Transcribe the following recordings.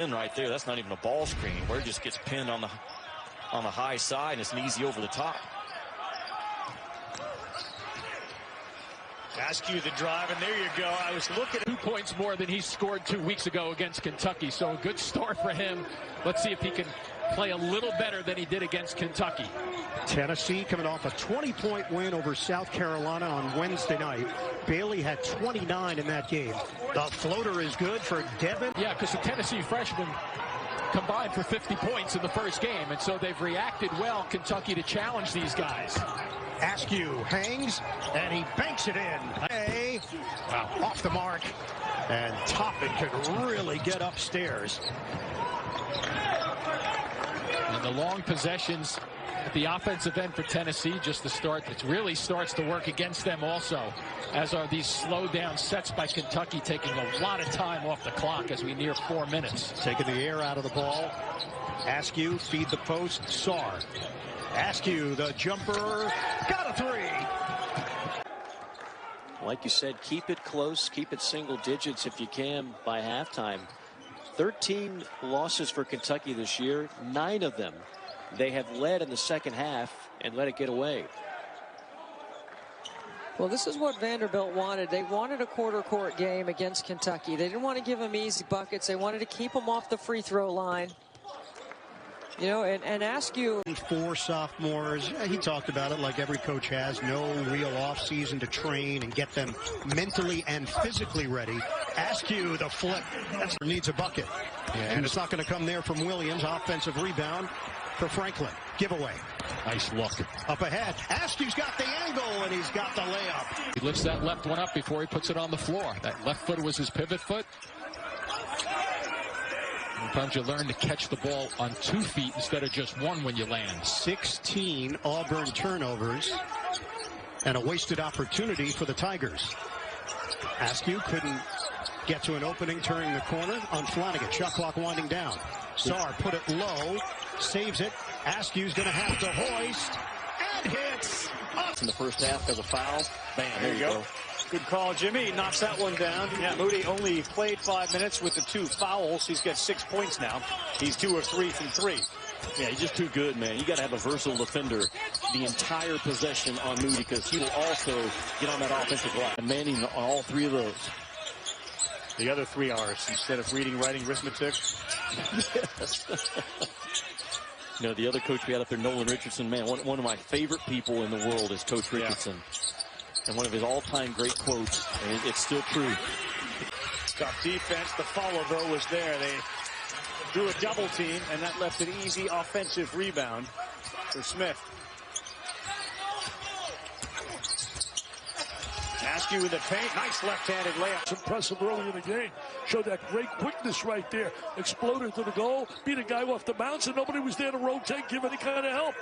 Right there, that's not even a ball screen. Where it just gets pinned on the high side, and it's an easy over the top. Askew the drive, and there you go. I was looking at 2 points more than he scored 2 weeks ago against Kentucky, so a good start for him. Let's see if he can play a little better than he did against Kentucky. Tennessee coming off a 20-point win over South Carolina on Wednesday night. Bailey had 29 in that game. The floater is good for Devin. Yeah, because the Tennessee freshmen combined for 50 points in the first game, and so they've reacted well, Kentucky, to challenge these guys. Askew hangs, and he banks it in. Hey, off the mark, and Toppin can really get upstairs. And the long possessions at the offensive end for Tennessee, just the start, it really starts to work against them also, as are these slow down sets by Kentucky, taking a lot of time off the clock as we near 4 minutes. Taking the air out of the ball. Askew, feed the post, Sar. Askew, the jumper, got a three. Like you said, keep it close, keep it single digits if you can by halftime. 13 losses for Kentucky this year, 9 of them they have led in the second half and let it get away. Well, this is what Vanderbilt wanted. They wanted a quarter court game against Kentucky. They didn't want to give them easy buckets. They wanted to keep them off the free throw line. You know, and Askew. 4 sophomores, he talked about it like every coach has, no real offseason to train and get them mentally and physically ready. Askew, the flip, needs a bucket. And it's not going to come there from Williams. Offensive rebound for Franklin. Giveaway. Nice look. Up ahead. Askew's got the angle, and he's got the layup. He lifts that left one up before he puts it on the floor. That left foot was his pivot foot. Sometimes you learn to catch the ball on 2 feet instead of just 1 when you land. 16 Auburn turnovers and a wasted opportunity for the Tigers. Askew couldn't get to an opening, turning the corner on Flanagan. Shot clock winding down. Sar put it low, saves it. Askew's going to have to hoist and hits. In the first half as a foul. Bam, there you go. Good call, Jimmy. He knocks that one down. Yeah, Moody only played 5 minutes with the 2 fouls. He's got 6 points now. He's 2 of 3 from 3. Yeah, he's just too good, man. You got to have a versatile defender the entire possession on Moody, because he will also get on that offensive line. And Manning on all 3 of those. The other 3 R's instead of reading, writing, arithmetic. Yes. You know, the other coach we had up there, Nolan Richardson, man, one of my favorite people in the world is Coach Richardson. Yeah. And one of his all-time great quotes, and it's still true. Tough defense. The follow, though, was there. They drew a double team, and that left an easy offensive rebound for Smith. Askew with the paint. Nice left-handed layup. It's impressive early in the game. Showed that great quickness right there. Exploded to the goal. Beat a guy off the bounce, and nobody was there to rotate, give any kind of help.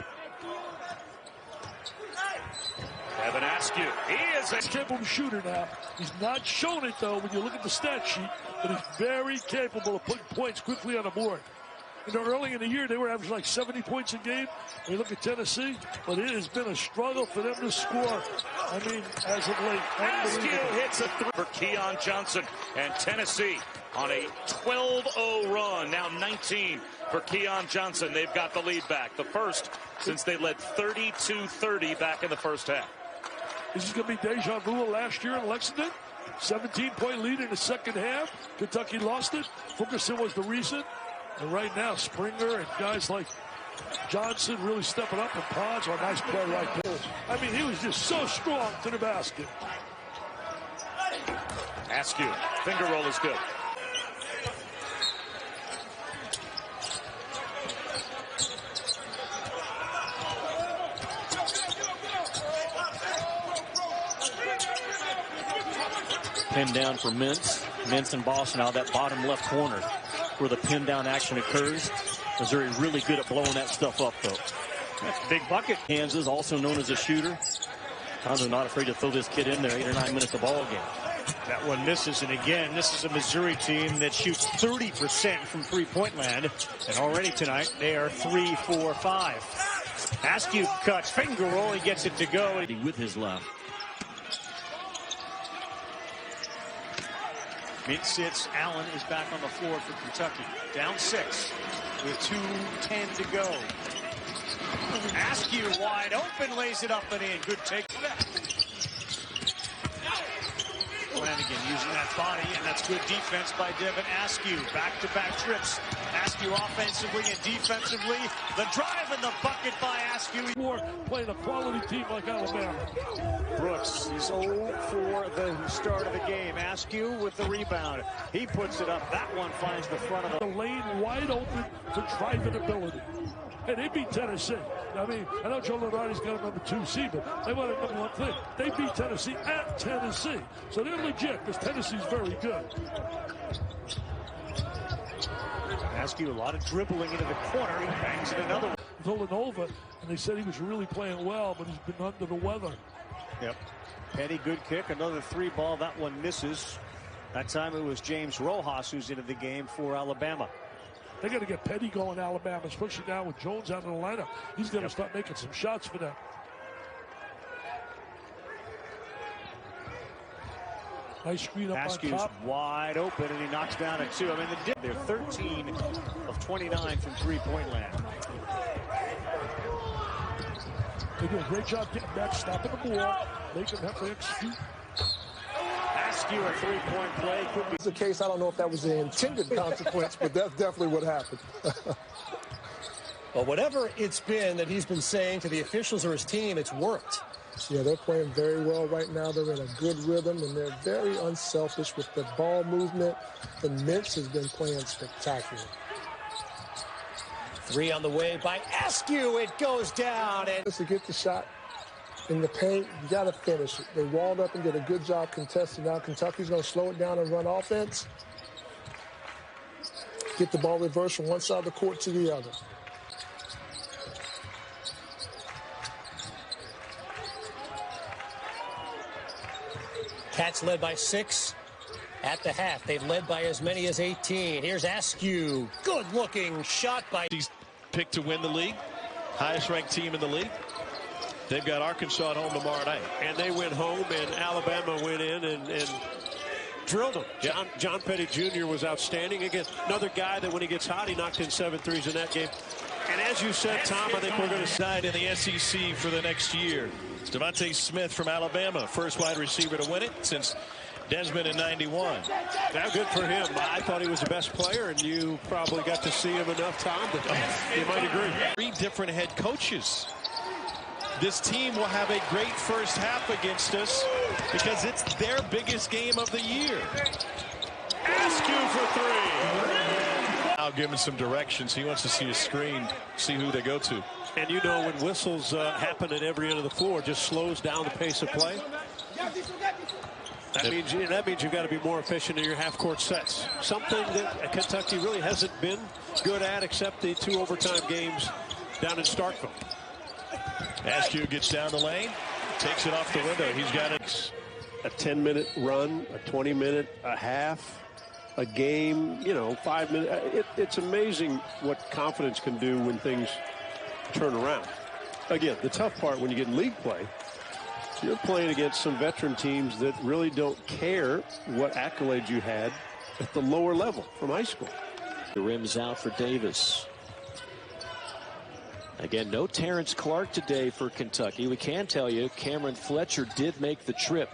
Devin Askew. He is a capable shooter now. He's not shown it, though, when you look at the stat sheet, but he's very capable of putting points quickly on the board. You know, early in the year, they were averaging like 70 points a game. When you look at Tennessee, but it has been a struggle for them to score. I mean, as of late. Askew hits a 3 for Keon Johnson, and Tennessee on a 12-0 run. Now 19 for Keon Johnson. They've got the lead back. The first since they led 32-30 back in the first half. This is going to be deja vu last year in Lexington. 17-point lead in the second half. Kentucky lost it. Fulkerson was the reason. And right now, Springer and guys like Johnson really stepping up, and Pons are a nice play right there. I mean, he was just so strong to the basket. Askew, finger roll is good. Pin down for Mintz. Mintz and Boston out that bottom left corner where the pin down action occurs. Missouri really good at blowing that stuff up, though. That's a big bucket. Kansas, also known as a shooter. Tons are not afraid to throw this kid in there. 8 or 9 minutes of ball game. That one misses, and again, this is a Missouri team that shoots 30% from three-point land, and already tonight they are 3-4-5. Askew cuts, finger roll, he gets it to go. With his left. Mint sits. Allen is back on the floor for Kentucky. Down 6 with 2:10 to go. Askew wide open, lays it up and in. Good take. Flanagan using that body, and that's good defense by Devin Askew. Back-to-back trips. Askew offensively and defensively. The drive and the bucket by Askew. More playing a quality team like Alabama. Brooks is 0 for the start of the game. Askew with the rebound. He puts it up. That one finds the front of the lane wide open for driving ability. Hey, they beat Tennessee. I mean, I know Joe Lunardi's got a number 2 seed, but they want a number 1 thing. They beat Tennessee at Tennessee. So they're legit because Tennessee's very good. Askew, a lot of dribbling into the corner. He bangs it another one. Villanova, and they said he was really playing well, but he's been under the weather. Yep. Petty, good kick. Another 3 ball. That one misses. That time it was James Rojas who's into the game for Alabama. They got to get Petty going, Alabama, especially now with Jones out of the lineup. He's going to start making some shots for them. Nice screen up Askew's on top. Wide open, and he knocks down at 2. I mean, they're 13 of 29 from three-point land. They do a great job getting back, stopping the ball, making them have to execute. Askew, a 3-point play. Could be the case. I don't know if that was the intended consequence, but that's definitely what happened. Well, whatever it's been that he's been saying to the officials or his team, it's worked. Yeah, they're playing very well right now. They're in a good rhythm, and they're very unselfish with the ball movement. The Mintz has been playing spectacular. 3 on the way by Askew. It goes down. And to get the shot in the paint, you got to finish it. They walled up and did a good job contesting. Now Kentucky's going to slow it down and run offense. Get the ball reversed from one side of the court to the other. Cats led by 6 at the half. They've led by as many as 18. Here's Askew. Good-looking shot by... He's picked to win the league. Highest-ranked team in the league. They've got Arkansas at home tomorrow night. And they went home, and Alabama went in and drilled them. John Petty Jr. was outstanding. Again, another guy that when he gets hot, he knocked in 7 threes in that game. And as you said, Tom, I think we're going to decide in the SEC for the next year. It's Devontae Smith from Alabama, first wide receiver to win it since Desmond in 91. Now, good for him. I thought he was the best player, and you probably got to see him enough, Tom, that you might agree. 3 different head coaches. This team will have a great first half against us because it's their biggest game of the year. Askew for 3. I'll give him some directions. He wants to see a screen, see who they go to. And you know when whistles happen at every end of the floor, it just slows down the pace of play. That means you've got to be more efficient in your half-court sets. Something that Kentucky really hasn't been good at except the 2 overtime games down in Starkville. Askew gets down the lane, takes it off the window. He's got it. A 10-minute run, a 20-minute, a half, a game, 5 minutes. It's amazing what confidence can do when things turn around. Again, the tough part when you get in league play, you're playing against some veteran teams that really don't care what accolades you had at the lower level from high school. The rim's out for Davis. Again, no Terrence Clark today for Kentucky. We can tell you Cameron Fletcher did make the trip.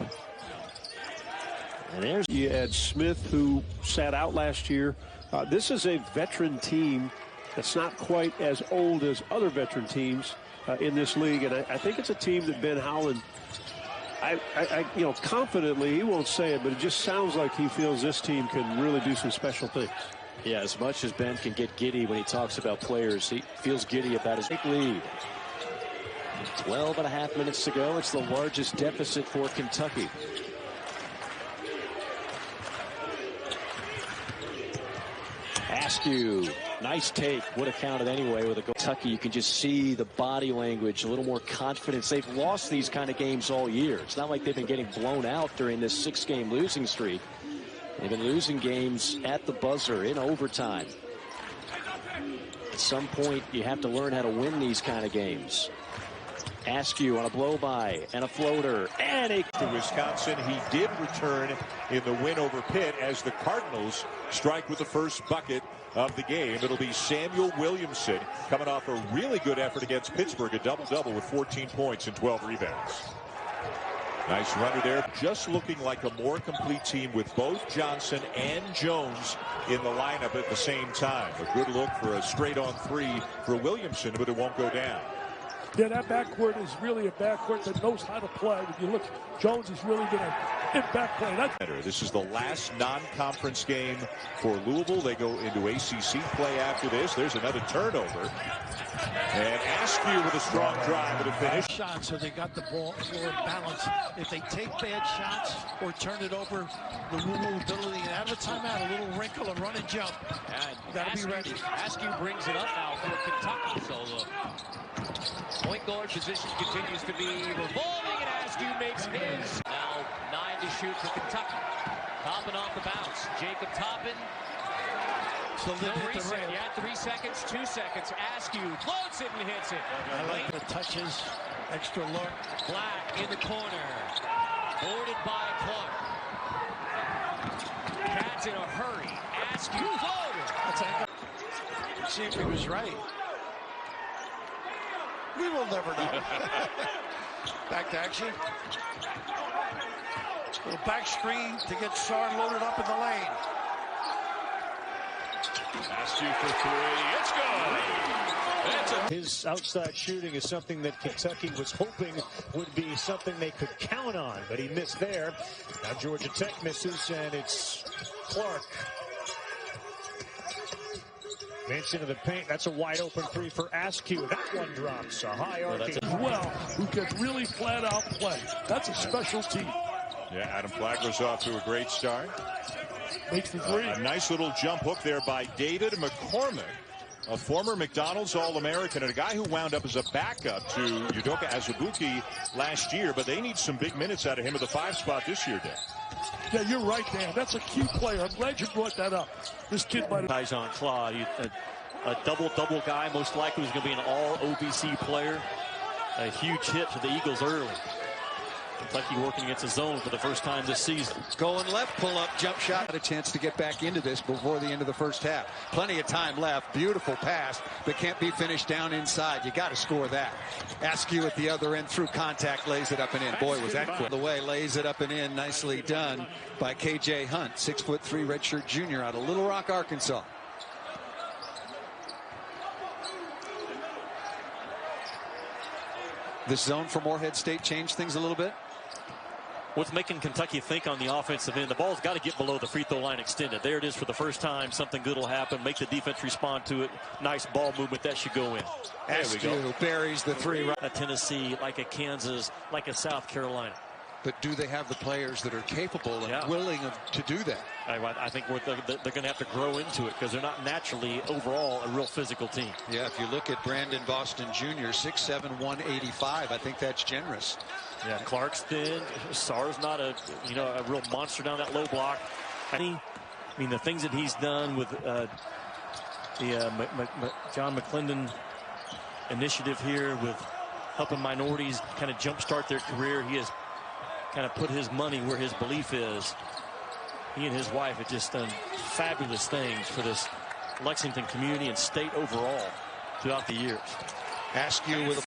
And there's you add Smith, who sat out last year. This is a veteran team that's not quite as old as other veteran teams in this league. And I think it's a team that Ben Howland, confidently, he won't say it, but it just sounds like he feels this team can really do some special things. Yeah, as much as Ben can get giddy when he talks about players, he feels giddy about his big lead. 12.5 minutes to go. It's the largest deficit for Kentucky. Askew, nice take. Would have counted anyway with a goal. Kentucky, you can just see the body language, a little more confidence. They've lost these kind of games all year. It's not like they've been getting blown out during this 6-game losing streak. They've been losing games at the buzzer in overtime. At some point, you have to learn how to win these kind of games. Askew on a blow-by and a floater and a... To Wisconsin, he did return in the win over Pitt as the Cardinals strike with the first bucket of the game. It'll be Samuel Williamson coming off a really good effort against Pittsburgh, a double-double with 14 points and 12 rebounds. Nice runner there. Just looking like a more complete team with both Johnson and Jones in the lineup at the same time. A good look for a straight-on three for Williamson, but it won't go down. Yeah, that backcourt is really a backcourt that knows how to play. When you look, Jones has really been in backplay. This is the last non-conference game for Louisville. They go into ACC play after this. There's another turnover. And Askew with a strong drive to the finish. Shots, so they got the ball floor balance. If they take bad shots or turn it over, the Louisville ability and out of a timeout, a little wrinkle, a run and jump. Got to be ready. Askew brings it up now for Kentucky. So the point guard position continues to be revolving, and Askew makes his. Now 9 to shoot for Kentucky. Toppin off the bounce. Jacob Toppin. So no reset. Yeah, 3 seconds, 2 seconds. Askew floats it and hits it. I like the touches. Extra look. Black in the corner. Boarded by Clark. Cats in a hurry. Askew floater. See if he was right. We will never know. Back to action. Little back screen to get Sard loaded up in the lane. Askew for three. It's good. His outside shooting is something that Kentucky was hoping would be something they could count on, but he missed there. Now Georgia Tech misses, and it's Clark. Vince into the paint. That's a wide open three for Askew. That one drops. A high arcing. Well, who can really flat out play. That's a special team. Yeah, Adam Flagler's off to a great start. Makes the three. A nice little jump hook there by David McCormick, a former McDonald's All-American and a guy who wound up as a backup to Udoka Azubuike last year, but they need some big minutes out of him at the 5 spot this year, Dan. Yeah, you're right, Dan. That's a key player. I'm glad you brought that up. This kid might have... Eyes on Claude. A double-double guy, most likely, who's going to be an all-OBC player. A huge hit for the Eagles early. Kentucky working against a zone for the first time this season. Going left, pull up, jump shot. Had a chance to get back into this before the end of the first half. Plenty of time left. Beautiful pass, but can't be finished down inside. You got to score that. Askew at the other end through contact, lays it up and in. Boy, was that quick. The way, lays it up and in. Nicely done by KJ Hunt, 6'3" redshirt junior out of Little Rock, Arkansas. This zone for Morehead State changed things a little bit. What's making Kentucky think on the offensive end? The ball's got to get below the free throw line extended. There it is for the first time. Something good will happen. Make the defense respond to it. Nice ball movement. That should go in. Askew buries the three. A Tennessee, like a Kansas, like a South Carolina. But do they have the players that are capable and willing to do that? I think they're going to have to grow into it because they're not naturally overall a real physical team. Yeah, if you look at Brandon Boston Jr., 6'7", 185, I think that's generous. Yeah, Clark's thin. Sarr's not a real monster down that low block. I mean the things that he's done with the John McClendon initiative here with helping minorities kind of jumpstart their career. He has kind of put his money where his belief is. He and his wife have just done fabulous things for this Lexington community and state overall throughout the years. Askew with a